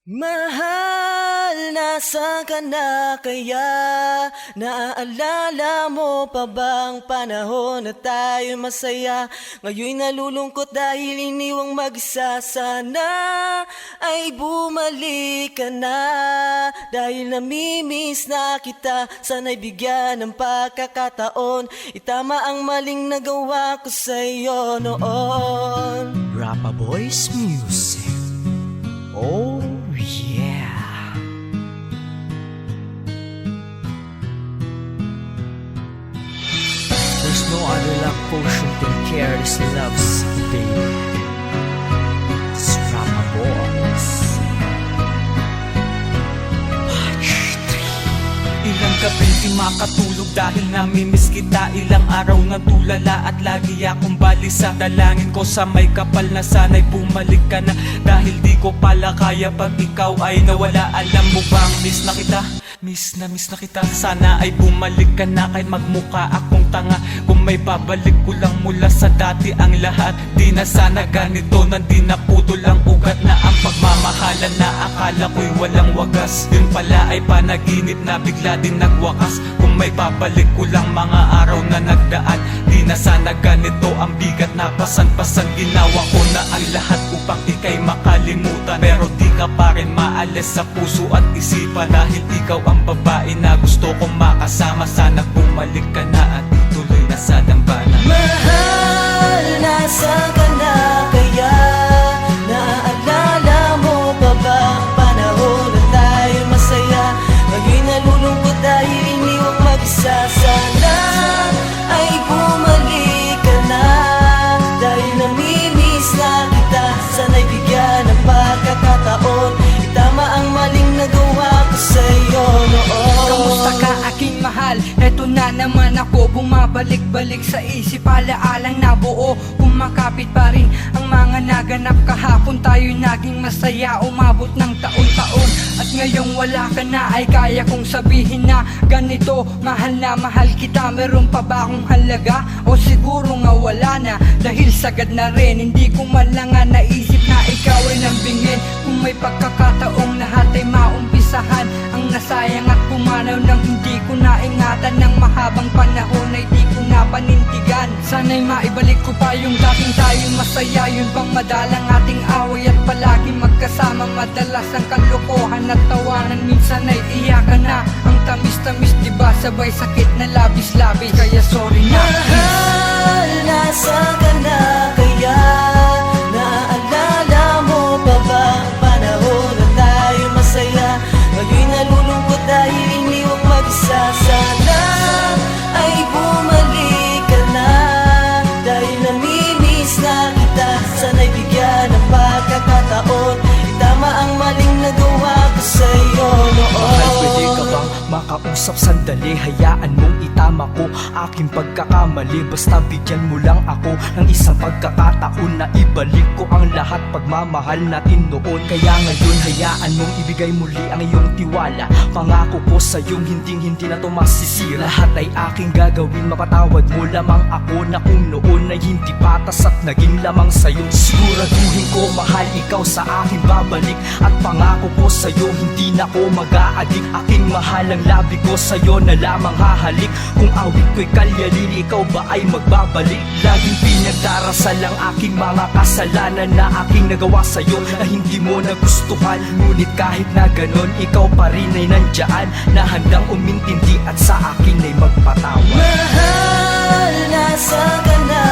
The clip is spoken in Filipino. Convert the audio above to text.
Mahal, nasaan ka na kaya? Naaalala mo pa bang panahon na tayo masaya? Ngayon'y nalulungkot dahil iniwang mag-isa. Sana ay bumalik ka na, dahil namimiss na kita. Sana'y bigyan ng pagkakataon, itama ang maling nagawa ko sa'yo noon. Rappa Boys Music. Oh yeah. There's no other love potion can careless love's baby. It's Rappa Boys. Ilang gabi di makatulog dahil namimiss kita. Ilang araw na tulala at lagi akong balisa. Dalangin ko sa may kapal na sana'y bumalik ka na, dahil di ko pala kaya pag ikaw ay nawala. Alam mo bang miss na kita? Miss na kita. Sana ay bumalik ka na kahit magmukha akong tanga. Kung may babalik ko lang mula sa dati ang lahat, di na sana ganito na di naputol ang ugat na ang pagmamahalan na akala ko'y walang wagas. Yun pala ay panaginip na bigla din nagwakas. Kung may babalik ko lang mga araw na nagdaan, di na sana ganito ang bigat na pasan-pasan. Ginawa ko na ang lahat upang ika'y makalimutan, pero di ka pa rin maalis sa puso at isipan. Dahil ikaw ang babae na gusto kong makasama. Sana bumalik ka na at ituloy na sa dambana. Mahal, nasaan ka na kaya? Naaalala mo pa ba ang panahon na tayo masaya? Ngayon'y nalulungkot dahil iniwang mag-isa. Sana ay bumalik ka na, dahil namimiss na kita. Sana'y bigyan ng pagkakataon, itama ang maling nagawa ko sa'yo noon. Kamusta ka aking mahal? Eto na naman ako, bumabalik-balik sa isip. Alaalang nabuo, kumakapit pa rin ang mga naganap kahapon. Tayo'y naging masaya, umabot ng taon-taon. At ngayong wala ka na ay kaya kong sabihin na ganito: mahal na mahal kita. Meron pa ba akong halaga? O siguro nga wala na, dahil sagad na rin. Hindi ko man lang nga naisip na ikaw ay lambingin. Kung may pagkakataong lahat ay maumpisahan, ang nasayang at pumanaw nang hindi ko naingatan. Ng mahabang panahon ay di ko na panindigan. Sana'y maibalik ko pa yung dating tayo masaya. Yun bang madalang ating away at palagi magkasama? Madalas ang kalokohan at tawanan, minsan ay iyakan na. Ang tamis-tamis diba sabay sakit na labis-labis. Kaya sorry na. Mahal, nasaan ka na kaya? Naaalala mo pa ba ang panahon na tayo masaya? Ngayon'y nalulungkot dahil iniwang mag-isa. Sana ay bumalik ka na, dahil namimiss na kita. Sana'y bigyan ng pagkakataon, itama ang maling nagawa ko sa'yo Mahal, pwede noon. ka bang makausap sandali? Hayaan mong itama ko aking pagkakamali. Basta bigyan mo lang ako ng isang pagkakataon na ibalik ko ang lahat pagmamahal natin noon. Kaya ngayon hayaan mong ibigay muli ang iyong tiwala. Pangako ko sa'yong hindi na to masisira. Lahat ay aking gagawin, mapatawad mo lamang ako na kung noon ay hindi patas at naging lamang sa'yo. Siguraduhin ko mahal, ikaw sa akin babalik. At pangako ko sa'yo hindi na ko mag-aadik. Aking mahal, ang labi ko sa'yo na lamang hahalik. Kung awit ko'y kalyalin, ikaw ba ay magbabalik? Laging pinagdarasal ang aking mga kasalanan na aking nagawa sa'yo na hindi mo nagustuhan. Ngunit kahit na ganon, ikaw pa rin ay nandyan, na handang umintindi at sa akin ay magpatawad. Mahal, nasaan ka na